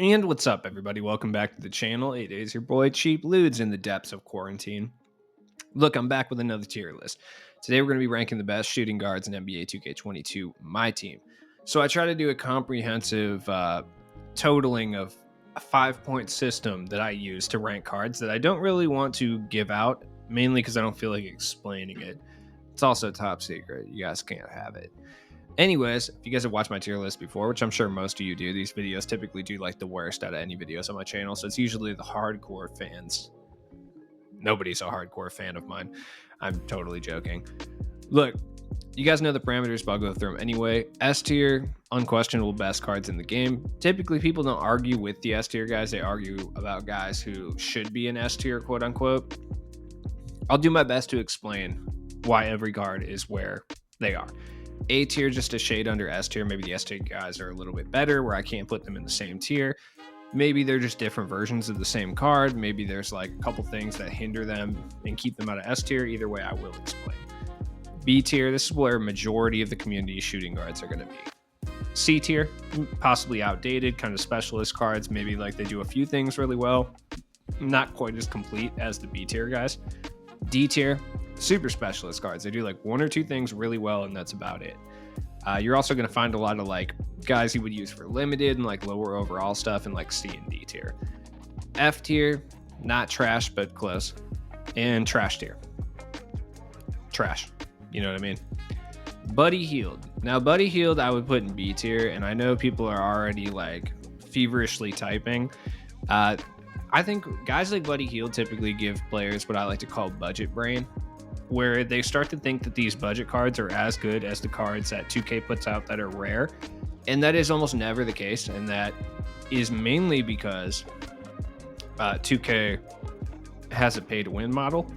And what's up, everybody? Welcome back to the channel. It is your boy Cheap Ludes in the depths of quarantine. Look, I'm back with another tier list. Today we're going to be ranking the best shooting guards in NBA 2K22, my team. So I try to do a comprehensive totaling of a 5-point system that I use to rank cards that I don't really want to give out, mainly because I don't feel like explaining it. It's also top secret. You guys can't have it. Anyways, if you guys have watched my tier list before, which I'm sure most of you do, these videos typically do like the worst out of any videos on my channel. So it's usually the hardcore fans. Nobody's a hardcore fan of mine. I'm totally joking. Look, you guys know the parameters, but I'll go through them anyway. S tier, unquestionable best cards in the game. Typically, people don't argue with the S tier guys. They argue about guys who should be an S tier, quote unquote. I'll do my best to explain why every card is where they are. A tier, just a shade under S tier. Maybe the S tier guys are a little bit better where I can't put them in the same tier. Maybe they're just different versions of the same card. Maybe there's like a couple things that hinder them and keep them out of S tier. Either way, I will explain. B tier, this is where majority of the community shooting guards are going to be. C tier, possibly outdated, kind of specialist cards. Maybe like they do a few things really well. Not quite as complete as the B tier guys. D tier, super specialist cards. They do like one or two things really well, and that's about it. You're also going to find a lot of like guys you would use for limited and like lower overall stuff in like C and D tier. F tier, not trash, but close. And trash tier. Trash. You know what I mean? Buddy Hield. Now, Buddy Hield I would put in B tier, and I know people are already like feverishly typing. I think guys like Buddy Hield typically give players what I like to call budget brain, where they start to think that these budget cards are as good as the cards that 2K puts out that are rare. And that is almost never the case. And that is mainly because 2K has a pay to win model.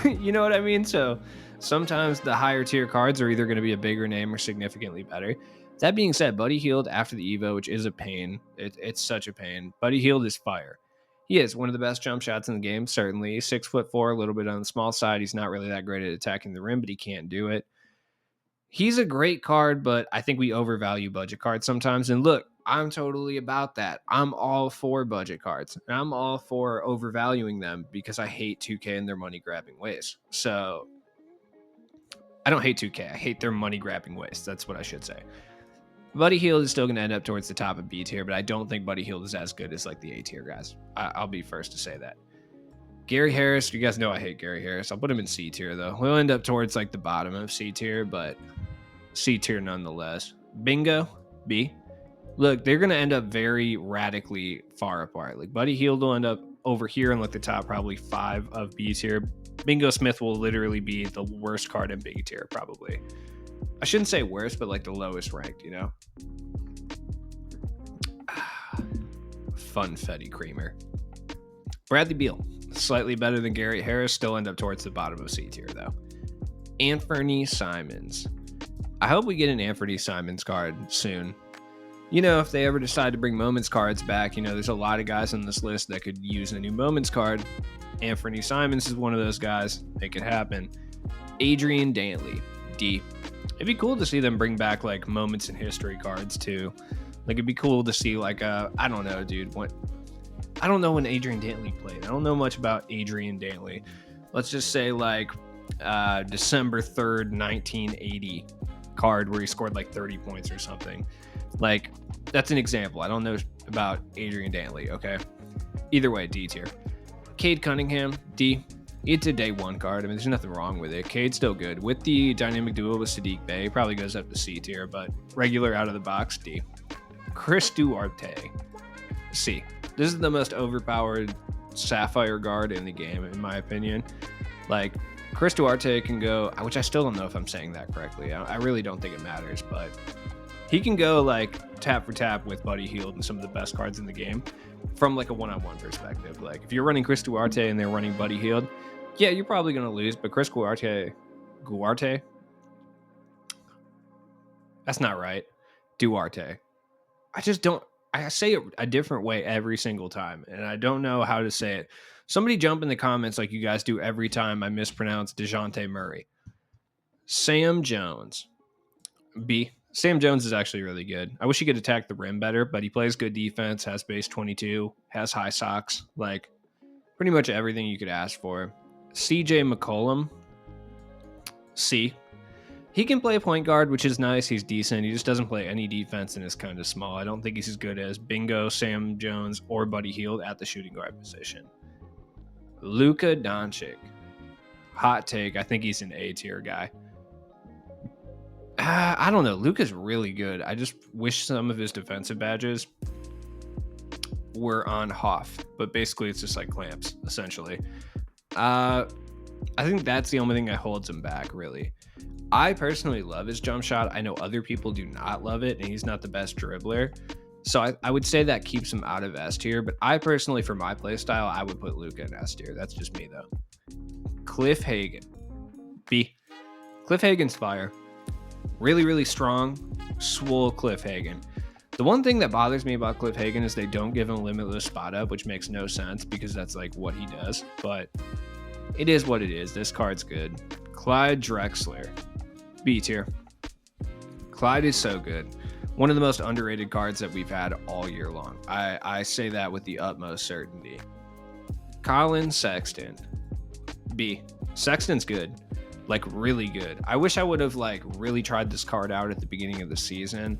You know what I mean? So sometimes the higher tier cards are either going to be a bigger name or significantly better. That being said, Buddy Hield after the Evo, which is a pain. It's such a pain. Buddy Hield is fire. He is one of the best jump shots in the game, certainly. 6'4", a little bit on the small side. He's not really that great at attacking the rim, but he can't do it. He's a great card, but I think we overvalue budget cards sometimes. And look, I'm totally about that. I'm all for budget cards. And I'm all for overvaluing them because I hate 2K and their money-grabbing ways. So I don't hate 2K. I hate their money-grabbing ways. That's what I should say. Buddy Hield is still going to end up towards the top of B tier, but I don't think Buddy Hield is as good as like the A tier guys. I'll be first to say that. Gary Harris, you guys know I hate Gary Harris. I'll put him in C tier though. We'll end up towards like the bottom of C tier, but C tier nonetheless. Bingo, B. Look, they're going to end up very radically far apart. Like Buddy Hield will end up over here in like the top probably 5 of B tier. Bingo Smith will literally be the worst card in B tier probably. I shouldn't say worst, but like the lowest ranked, you know? Funfetti Creamer. Bradley Beal, slightly better than Gary Harris, still end up towards the bottom of C tier though. Anthony Simons. I hope we get an Anthony Simons card soon. You know, if they ever decide to bring Moments cards back, you know, there's a lot of guys on this list that could use a new Moments card. Anthony Simons is one of those guys. Make it happen. Adrian Dantley, D. It'd be cool to see them bring back like moments in history cards too. Like it'd be cool to see like I don't know, dude. I don't know when Adrian Dantley played. I don't know much about Adrian Dantley. Let's just say like December 3rd, 1980 card where he scored like 30 points or something. Like that's an example. I don't know about Adrian Dantley. Okay. Either way, D tier. Cade Cunningham, D. It's a day one card. I mean, there's nothing wrong with it. Cade's still good. With the dynamic duo with Sadiq Bey, probably goes up to C tier, but regular out of the box, D. Chris Duarte, C. This is the most overpowered Sapphire guard in the game, in my opinion. Like, Chris Duarte can go, which I still don't know if I'm saying that correctly. I really don't think it matters, but he can go like tap for tap with Buddy Hield and some of the best cards in the game from like a one-on-one perspective. Like, if you're running Chris Duarte and they're running Buddy Hield, yeah, you're probably going to lose, but Chris Duarte, that's not right. Duarte. I say it a different way every single time, and I don't know how to say it. Somebody jump in the comments like you guys do every time I mispronounce DeJounte Murray. Sam Jones. B. Sam Jones is actually really good. I wish he could attack the rim better, but he plays good defense, has base 22, has high socks, like pretty much everything you could ask for. CJ McCollum, C. He can play point guard, which is nice. He's decent. He just doesn't play any defense and is kind of small. I don't think he's as good as Bingo, Sam Jones, or Buddy Hield at the shooting guard position. Luka Doncic. Hot take. I think he's an A tier guy. I don't know. Luka's really good. I just wish some of his defensive badges were on Hoff, but basically it's just like clamps, essentially. I think that's the only thing that holds him back, really. I personally love his jump shot. I know other people do not love it, and he's not the best dribbler. So I would say that keeps him out of S tier, but I personally, for my play style, I would put Luka in S tier. That's just me, though. Cliff Hagan. B. Cliff Hagan's fire. Really, really strong, swole Cliff Hagan. The one thing that bothers me about Cliff Hagan is they don't give him limitless spot up, which makes no sense because that's like what he does. But it is what it is. This card's good. Clyde Drexler. B tier. Clyde is so good. One of the most underrated cards that we've had all year long. I say that with the utmost certainty. Colin Sexton. B. Sexton's good. Like really good. I wish I would have like really tried this card out at the beginning of the season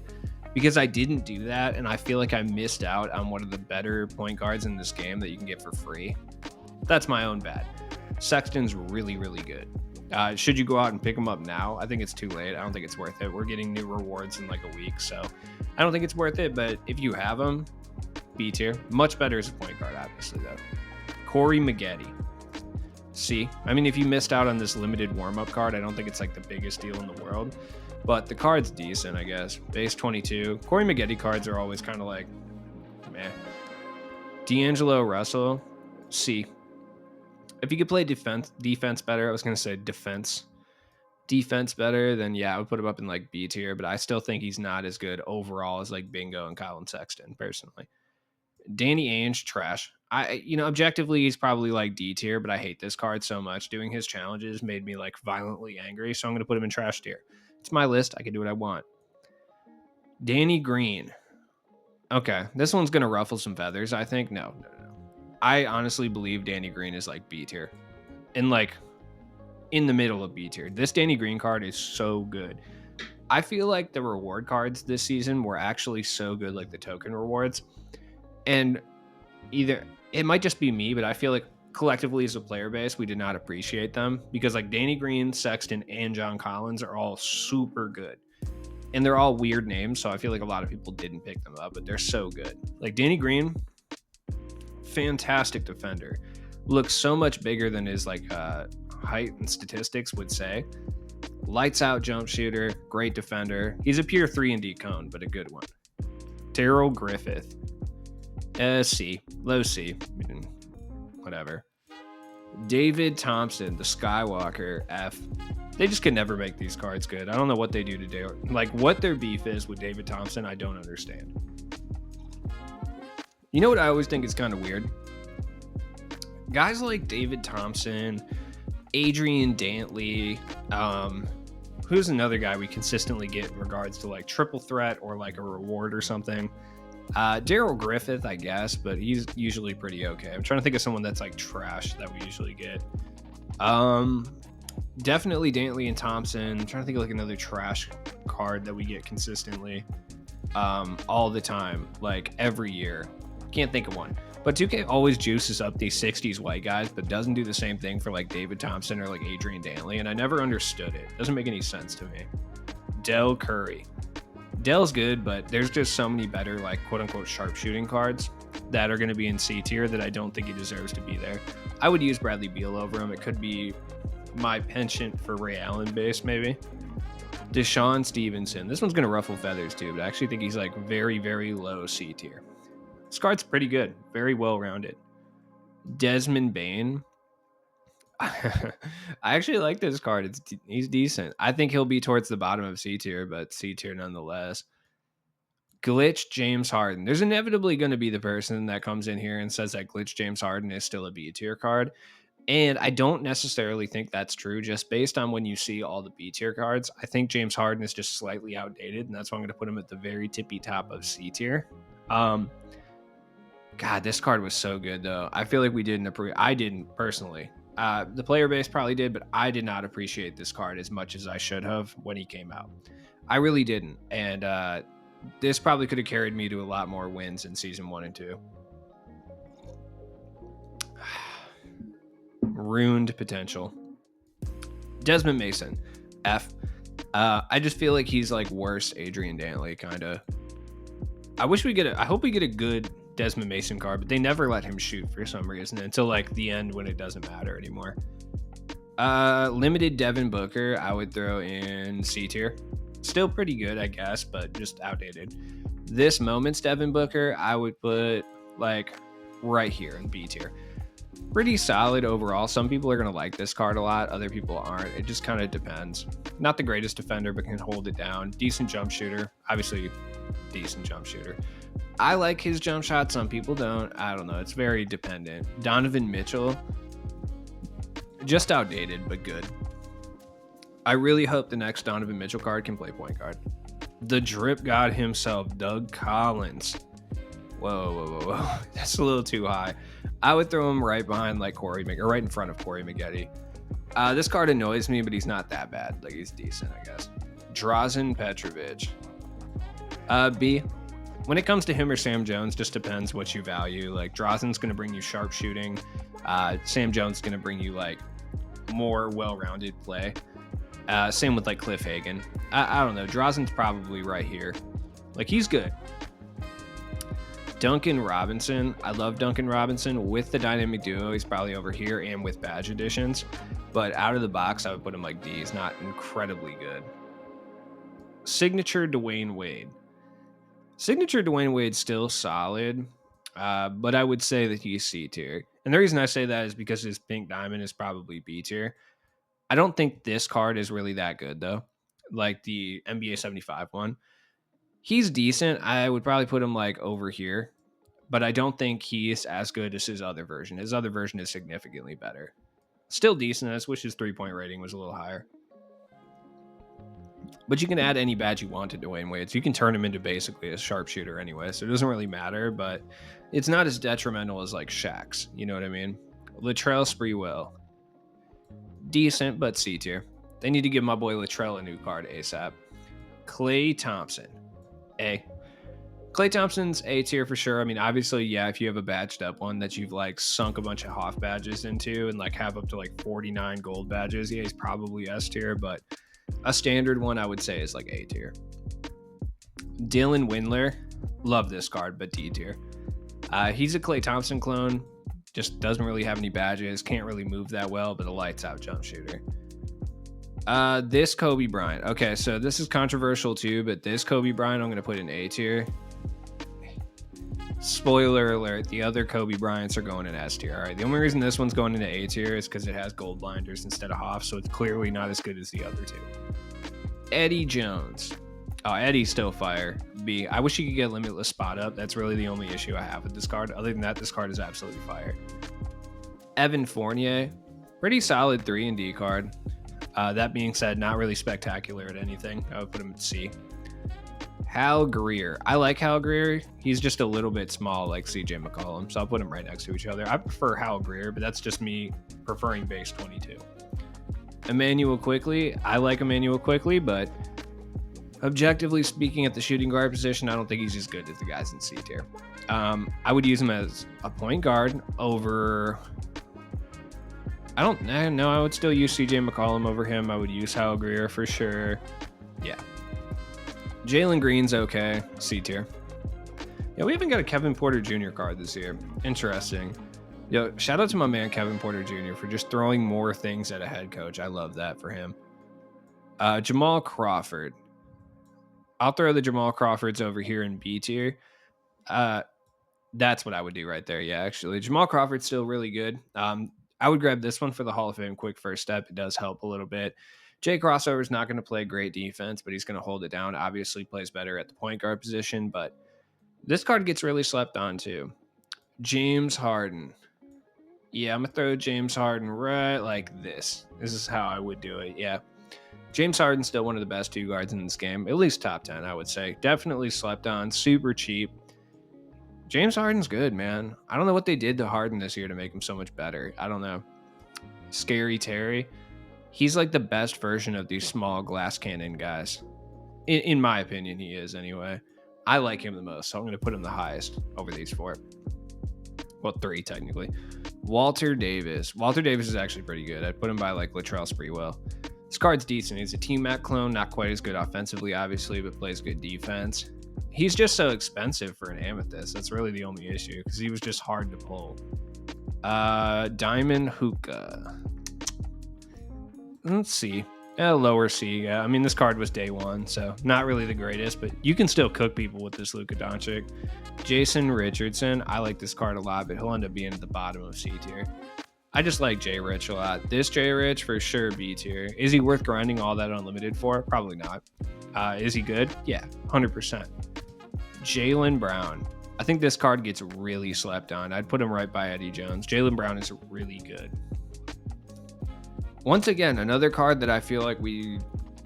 because I didn't do that, and I feel like I missed out on one of the better point guards in this game that you can get for free. That's my own bad. Sexton's really, really good. Should you go out and pick him up now? I think it's too late. I don't think it's worth it. We're getting new rewards in like a week, so I don't think it's worth it, but if you have him, B tier. Much better as a point guard, obviously, though. Cory Mcgetty. C. I mean, if you missed out on this limited warm-up card, I don't think it's like the biggest deal in the world, but the card's decent, I guess. Base 22. Cory Mcgetty cards are always kind of like, meh. D'Angelo Russell. C. If you could play defense better, I was going to say defense better, then yeah, I would put him up in like B tier, but I still think he's not as good overall as like Bingo and Colin Sexton, personally. Danny Ainge, trash. Objectively, he's probably like D tier, but I hate this card so much. Doing his challenges made me like violently angry, so I'm going to put him in trash tier. It's my list. I can do what I want. Danny Green. Okay, this one's going to ruffle some feathers, I think. No. I honestly believe Danny Green is like B tier. And like in the middle of B tier. This Danny Green card is so good. I feel like the reward cards this season were actually so good, like the token rewards. And either it might just be me, but I feel like collectively as a player base, we did not appreciate them because like Danny Green, Sexton, and John Collins are all super good. And they're all weird names, so I feel like a lot of people didn't pick them up, but they're so good. Like Danny Green, fantastic defender. Looks so much bigger than his like height and statistics would say. Lights out jump shooter, great defender. He's a pure 3-and-D cone, but a good one. Darrell Griffith. C. Low C. Whatever. David Thompson, the Skywalker, F. They just could never make these cards good. I don't know what they do to do. Like, what their beef is with David Thompson, I don't understand. You know what I always think is kind of weird? Guys like David Thompson, Adrian Dantley, who's another guy we consistently get in regards to like triple threat or like a reward or something. Darrell Griffith, I guess, but he's usually pretty okay. I'm trying to think of someone that's like trash that we usually get. Definitely Dantley and Thompson. I'm trying to think of like another trash card that we get consistently, all the time, like every year. Can't think of one. But 2K always juices up these 60s white guys, but doesn't do the same thing for like David Thompson or like Adrian Dantley, and I never understood it. Doesn't make any sense to me. Del Curry. Dell's good, but there's just so many better like quote-unquote sharpshooting cards that are going to be in C tier that I don't think he deserves to be there. I would use Bradley Beal over him. It could be my penchant for Ray Allen base, maybe. Deshaun Stevenson. This one's going to ruffle feathers too, but I actually think he's like very, very low C tier. This card's pretty good. Very well-rounded. Desmond Bane. I actually like this card. He's decent. I think he'll be towards the bottom of C tier, but C tier nonetheless. Glitch James Harden. There's inevitably going to be the person that comes in here and says that Glitch James Harden is still a B tier card. And I don't necessarily think that's true just based on when you see all the B tier cards. I think James Harden is just slightly outdated, and that's why I'm going to put him at the very tippy top of C tier. God, this card was so good, though. I feel like we didn't appreciate. I didn't personally. The player base probably did, but I did not appreciate this card as much as I should have when he came out. I really didn't. And this probably could have carried me to a lot more wins in season 1 and 2. Ruined potential. Desmond Mason, F. I just feel like he's like worse Adrian Dantley, kind of. I hope we get a good Desmond Mason card, but they never let him shoot for some reason until like the end when it doesn't matter anymore. Limited Devin Booker, I would throw in C tier. Still pretty good, I guess, but just outdated. This moment's Devin Booker, I would put like right here in B tier. Pretty solid overall. Some people are going to like this card a lot. Other people aren't. It just kind of depends. Not the greatest defender, but can hold it down. Decent jump shooter. Obviously, decent jump shooter. I like his jump shot. Some people don't. I don't know. It's very dependent. Donovan Mitchell. Just outdated, but good. I really hope the next Donovan Mitchell card can play point guard. The drip god himself, Doug Collins. Whoa. That's a little too high. I would throw him right behind like Cory Mcgetty, or right in front of Cory Mcgetty. This card annoys me, but he's not that bad. Like, he's decent, I guess. Drazin Petrovic. B. When it comes to him or Sam Jones, just depends what you value. Like, Drazin's going to bring you sharp shooting. Sam Jones is going to bring you like more well-rounded play. Same with like Cliff Hagan. I don't know. Drazin's probably right here. Like, he's good. Duncan Robinson. I love Duncan Robinson. With the dynamic duo, he's probably over here, and with badge additions. But out of the box, I would put him like D. He's not incredibly good. Signature Dwyane Wade. Signature Dwayne Wade's still solid, but I would say that he's C tier. And the reason I say that is because his pink diamond is probably B tier. I don't think this card is really that good, though. Like the NBA 75 one. He's decent. I would probably put him like over here, but I don't think he's as good as his other version. His other version is significantly better. Still decent. I just wish his 3-point rating was a little higher. But you can add any badge you want to Dwyane Wade, so you can turn him into basically a sharpshooter anyway, so it doesn't really matter, but it's not as detrimental as like Shaq's, you know what I mean? Latrell Sprewell. Decent, but C tier. They need to give my boy Latrell a new card ASAP. Klay Thompson. A. Klay Thompson's A tier for sure. I mean, obviously, yeah, if you have a badged up one that you've like sunk a bunch of Hoff badges into and like have up to like 49 gold badges, yeah, he's probably S tier, but a standard one I would say is like A tier. Dylan Windler, love this card, but D tier. He's a Klay Thompson clone, just doesn't really have any badges, can't really move that well, but a lights out jump shooter. This Kobe Bryant. Okay, so this is controversial too, but this Kobe Bryant I'm going to put in A tier. Spoiler alert, the other Kobe Bryants are going in S tier. All right, the only reason this one's going into A tier is because it has gold blinders instead of Hoff, so it's clearly not as good as the other two. Eddie Jones. Oh, Eddie's still fire. B. I wish he could get limitless spot up. That's really the only issue I have with this card. Other than that, this card is absolutely fire. Evan Fournier. Pretty solid 3 and D card. That being said, not really spectacular at anything. I would put him at C. Hal Greer. I like Hal Greer. He's just a little bit small like CJ McCollum, so I'll put him right next to each other. I prefer Hal Greer, but that's just me preferring base 22. Emmanuel Quickley. I like Emmanuel Quickley, but objectively speaking at the shooting guard position, I don't think he's as good as the guys in C tier. I would use him as a point guard over... I would still use CJ McCollum over him. I would use Hal Greer for sure. Yeah. Jalen Green's okay. C tier. Yeah, we haven't got a Kevin Porter Jr. card this year. Interesting. Yo, shout out to my man Kevin Porter Jr. for just throwing more things at a head coach. I love that for him. Jamal Crawford. I'll throw the Jamal Crawfords over here in B tier. That's what I would do right there. Yeah, actually. Jamal Crawford's still really good. I would grab this one for the Hall of Fame quick first step. It does help a little bit. Jay Crossover is not going to play great defense, but he's going to hold it down. Obviously plays better at the point guard position, but this card gets really slept on too. James Harden. Yeah, I'm going to throw James Harden right like this. This is how I would do it. Yeah. James Harden's still one of the best 2 guards in this game. At least top 10, I would say. Definitely slept on. Super cheap. James Harden's good, man. I don't know what they did to Harden this year to make him so much better. I don't know. Scary Terry. He's like the best version of these small glass cannon guys. In my opinion, he is anyway. I like him the most, so I'm going to put him the highest over these 4. Well, 3 technically. Walter Davis. Walter Davis is actually pretty good. I'd put him by like Latrell Sprewell. This card's decent. He's a T-Mac clone, not quite as good offensively, obviously, but plays good defense. He's just so expensive for an Amethyst. That's really the only issue, because he was just hard to pull. Diamond Hookah. Let's see. Lower C. Yeah, I mean, this card was day 1, so not really the greatest, but you can still cook people with this Luka Doncic. Jason Richardson. I like this card a lot, but he'll end up being at the bottom of C tier. I just like J Rich a lot. This J Rich for sure B tier. Is he worth grinding all that unlimited for? Probably not. Is he good? Yeah, 100%. Jalen Brown. I think this card gets really slept on. I'd put him right by Eddie Jones. Jalen Brown is really good. Once again, another card that I feel like we,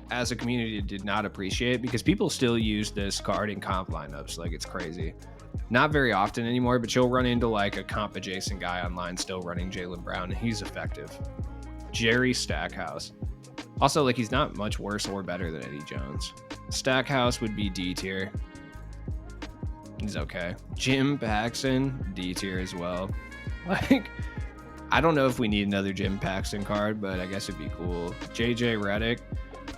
as a community, did not appreciate, because people still use this card in comp lineups. Like, it's crazy. Not very often anymore, but you'll run into like a comp adjacent guy online still running Jalen Brown, and he's effective. Jerry Stackhouse. Also, like, he's not much worse or better than Eddie Jones. Stackhouse would be D tier. He's okay. Jim Paxson, D tier as well. Like, I don't know if we need another Jim Paxson card, but I guess it'd be cool. JJ Reddick,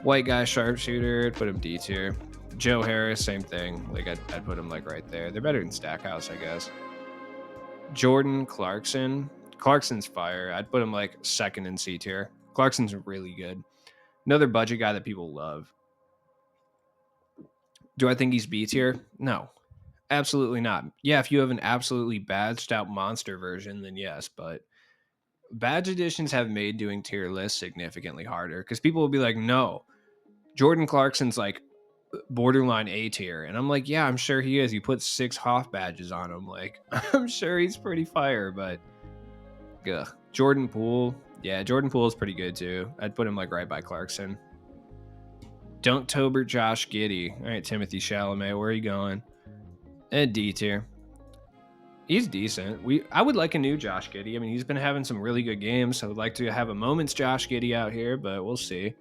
white guy sharpshooter, put him D tier. Joe Harris, same thing. Like, I'd put him like right there. They're better than Stackhouse, I guess. Jordan Clarkson. Clarkson's fire. I'd put him like second in C tier. Clarkson's really good. Another budget guy that people love. Do I think he's B tier? No. Absolutely not. Yeah, if you have an absolutely badged out monster version, then yes, but badge editions have made doing tier lists significantly harder, because people will be like, no, Jordan Clarkson's like borderline A tier. And I'm like, yeah, I'm sure he is. You put 6 Hoff badges on him. Like, I'm sure he's pretty fire, but Jordan Poole. Yeah, Jordan Poole is pretty good too. I'd put him like right by Clarkson. Dunktober Josh Giddey. All right, Timothy Chalamet, where are you going? D tier. He's decent. I would like a new Josh Giddey. I mean, he's been having some really good games. I would like to have a moment's Josh Giddey out here, but we'll see.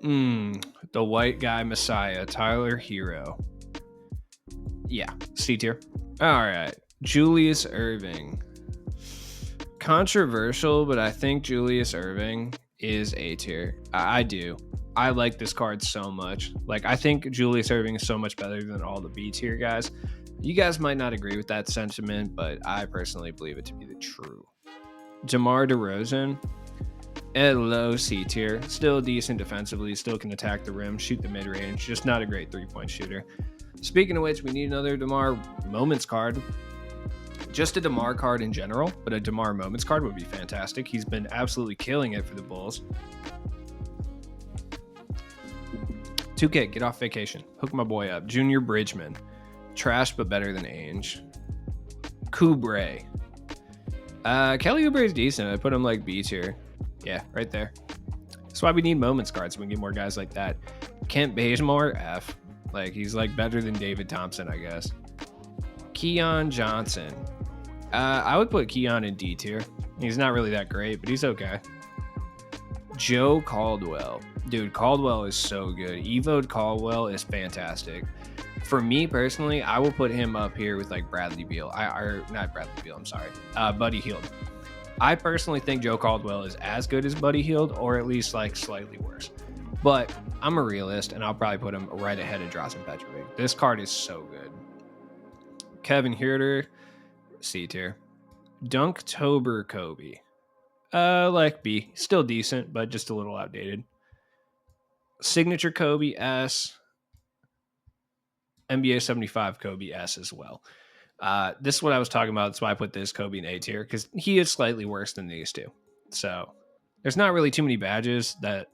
The white guy messiah, Tyler Hero. Yeah, C tier. All right, Julius Irving. Controversial, but I think Julius Irving is A tier. I do. I like this card so much. Like, I think Julius Irving is so much better than all the B tier guys. You guys might not agree with that sentiment, but I personally believe it to be the true. DeMar DeRozan, at low C tier, still decent defensively, still can attack the rim, shoot the mid-range, just not a great 3-point shooter. Speaking of which, we need another DeMar Moments card. Just a DeMar card in general, but a DeMar Moments card would be fantastic. He's been absolutely killing it for the Bulls. 2K, get off vacation. Hook my boy up. Junior Bridgman. Trash, but better than Ainge. Oubre. Kelly Oubre is decent. I put him like B tier. Yeah, right there. That's why we need Moments cards, so we can get more guys like that. Kent Bazemore, F. Like, he's like better than David Thompson, I guess. Keon Johnson. I would put Keon in D tier. He's not really that great, but he's okay. Joe Caldwell. Dude, Caldwell is so good. Evo'd Caldwell is fantastic. For me personally, I will put him up here with like Bradley Beal. Not Bradley Beal, I'm sorry. Buddy Hield. I personally think Joe Caldwell is as good as Buddy Hield, or at least like slightly worse. But I'm a realist, and I'll probably put him right ahead of Drazin Petrovic. This card is so good. Kevin Huerter, C tier. Dunktober Kobe. Like B. Still decent, but just a little outdated. Signature Kobe, S. NBA 75 Kobe, S as well. This is what I was talking about. That's why I put this Kobe in A tier, because he is slightly worse than these two. So there's not really too many badges that,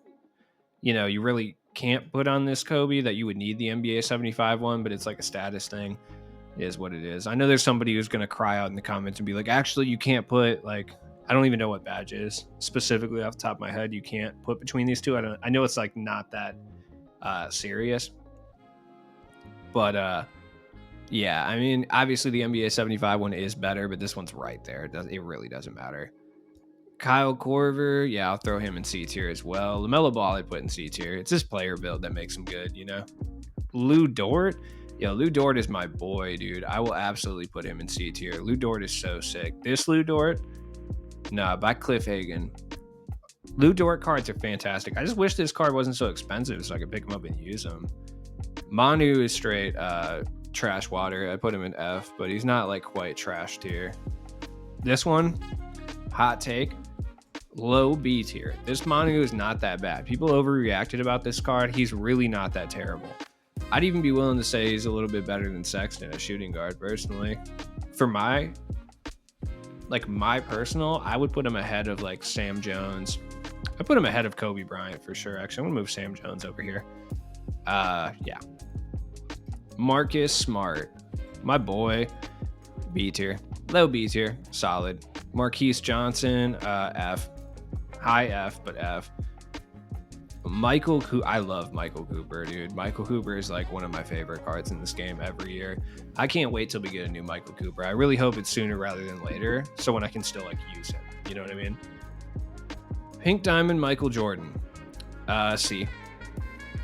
you know, you really can't put on this Kobe that you would need the NBA 75 one, but it's like a status thing. is what it is. I know there's somebody who's going to cry out in the comments and be like, actually, you can't put, like, I don't even know what badge is specifically off the top of my head. You can't put between these two. I know it's like not that serious, but yeah, I mean, obviously the NBA 75 one is better, but this one's right there. It really doesn't matter. Kyle Korver, yeah, I'll throw him in C tier as well. LaMelo Ball I put in C tier. It's his player build that makes him good, you know. Lou Dort, Lou Dort is my boy, dude. I will absolutely put him in C tier. Lou Dort is so sick. This Lou Dort, by Cliff Hagan. Lou Dort cards are fantastic. I just wish this card wasn't so expensive so I could pick them up and use them. Manu is straight trash water. I put him in F, but he's not like quite trash tier. This one, hot take, low B tier. This Manu is not that bad. People overreacted about this card. He's really not that terrible. I'd even be willing to say he's a little bit better than Sexton as shooting guard, personally. For my personal, I would put him ahead of like Sam Jones. I put him ahead of Kobe Bryant for sure. Actually, I'm gonna move Sam Jones over here. Yeah. Marcus Smart, my boy, B tier, low B tier, solid. Marquise Johnson, F, high F, but F. I love Michael Cooper, dude. Michael Cooper is like one of my favorite cards in this game every year. I can't wait till we get a new Michael Cooper. I really hope it's sooner rather than later, so when I can still like use him. You know what I mean? Pink Diamond Michael Jordan, C.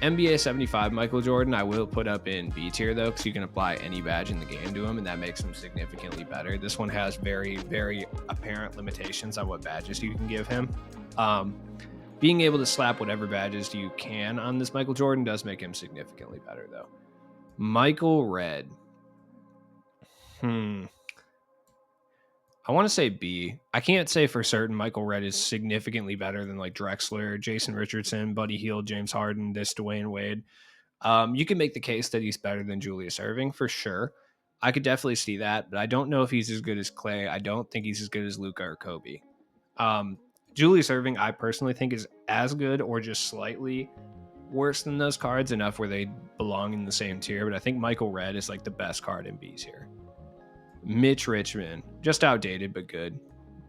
NBA 75 Michael Jordan, I will put up in B tier though, because you can apply any badge in the game to him, and that makes him significantly better. This one has very, very apparent limitations on what badges you can give him. Being able to slap whatever badges you can on this Michael Jordan does make him significantly better though. Michael Red. I want to say B. I can't say for certain Michael Red is significantly better than like Drexler, Jason Richardson, Buddy Hield, James Harden, this Dwyane Wade. You can make the case that he's better than Julius Irving for sure. I could definitely see that, but I don't know if he's as good as Clay. I don't think he's as good as Luka or Kobe. Julius Irving, I personally think is as good or just slightly worse than those cards, enough where they belong in the same tier. But I think Michael Red is like the best card in B tier. Mitch Richman, just outdated but good.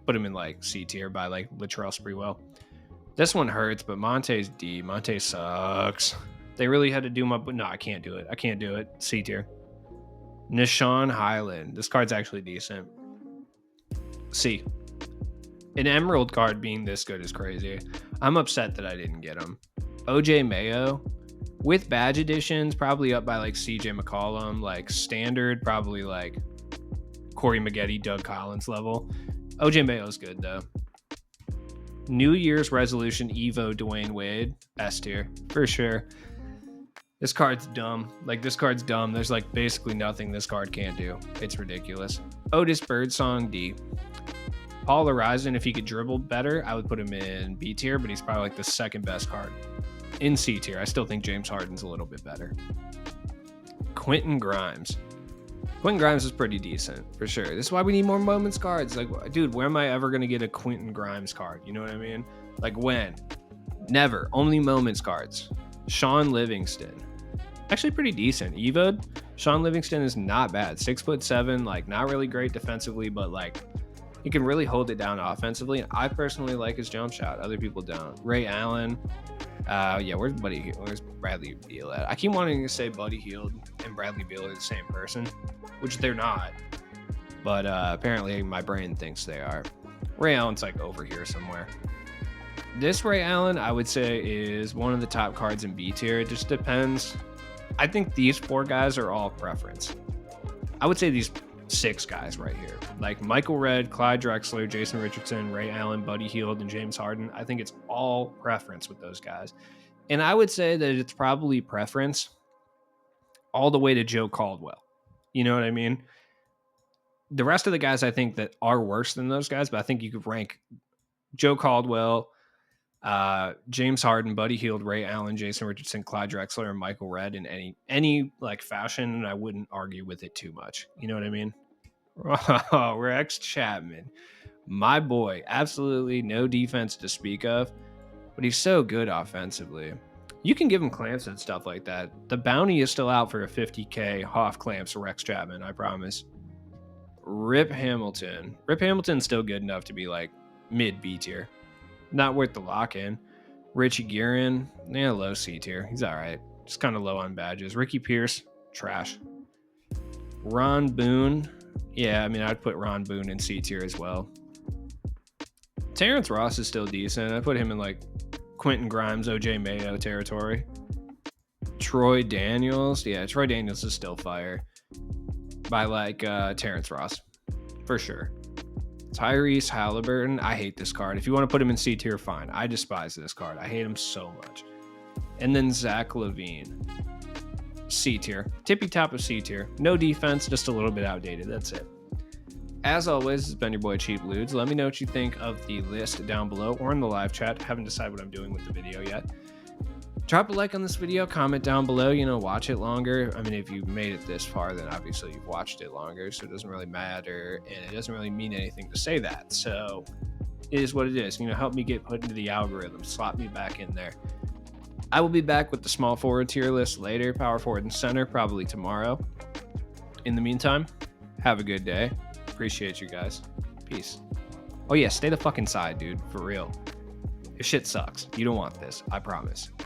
Put him in like C tier by like Latrell Sprewell. This one hurts, but Monte's D. Monte sucks. They really had to do no, I can't do it. C tier. Nishan Highland. This card's actually decent. C. An Emerald card being this good is crazy. I'm upset that I didn't get him. OJ Mayo, with badge additions, probably up by like CJ McCollum. Like standard, probably like Cory Mcgetty, Doug Collins level. OJ Mayo's good though. New Year's resolution Evo Dwayne Wade, S tier for sure. This card's dumb. This card's dumb. There's like basically nothing this card can't do. It's ridiculous. Otis Birdsong, D. Paul Horizon, if he could dribble better, I would put him in B tier, but he's probably like the second best card. In C tier, I still think James Harden's a little bit better. Quentin Grimes. Quentin Grimes is pretty decent, for sure. This is why we need more moments cards. Like, dude, where am I ever going to get a Quentin Grimes card? You know what I mean? Like, when? Never. Only moments cards. Sean Livingston. Actually pretty decent. Evo'd. Sean Livingston is not bad. 6'7", like, not really great defensively, but, like, he can really hold it down offensively. And I personally like his jump shot. Other people don't. Ray Allen. Where's Bradley Beal at? I keep wanting to say Buddy Hield and Bradley Beal are the same person, which they're not. But apparently my brain thinks they are. Ray Allen's like over here somewhere. This Ray Allen, I would say, is one of the top cards in B tier. It just depends. I think these 4 guys are all preference. I would say these 6 guys right here, like Michael Red, Clyde Drexler, Jason Richardson, Ray Allen, Buddy Hield, and James Harden. I think it's all preference with those guys. And I would say that it's probably preference all the way to Joe Caldwell. You know what I mean? The rest of the guys I think that are worse than those guys, but I think you could rank Joe Caldwell, James Harden, Buddy Hield, Ray Allen, Jason Richardson, Clyde Drexler, and Michael Red in any like fashion, and I wouldn't argue with it too much. You know what I mean? Oh, Rex Chapman, my boy. Absolutely no defense to speak of, but he's so good offensively. You can give him clamps and stuff like that. The bounty is still out for a 50K Hoff clamps Rex Chapman, I promise. Rip Hamilton. Rip Hamilton's still good enough to be like mid B tier. Not worth the lock-in. Richie Guerin, yeah, low C tier. He's all right. Just kind of low on badges. Ricky Pierce, trash. Ron Boone, yeah, I mean, I'd put Ron Boone in C tier as well. Terrence Ross is still decent. I put him in like Quentin Grimes, OJ Mayo territory. Troy Daniels, yeah, Troy Daniels is still fire. By like Terrence Ross, for sure. Tyrese Halliburton, I hate this card. If you want to put him in C tier, fine. I despise this card. I hate him so much. And then Zach Levine, C tier. Tippy top of C tier. No defense, just a little bit outdated. That's it. As always, it's been your boy Cheap Ludes. Let me know what you think of the list down below or in the live chat. Haven't decided what I'm doing with the video yet. Drop a like on this video, comment down below, watch it longer. I mean, if you made it this far, then obviously you've watched it longer, so it doesn't really matter, and it doesn't really mean anything to say that. So it is what it is. Help me get put into the algorithm, slot me back in there. I will be back with the small forward tier list later, power forward and center, probably tomorrow. In the meantime, have a good day. Appreciate you guys. Peace. Oh yeah, stay the fuck inside, dude. For real. This shit sucks. You don't want this. I promise.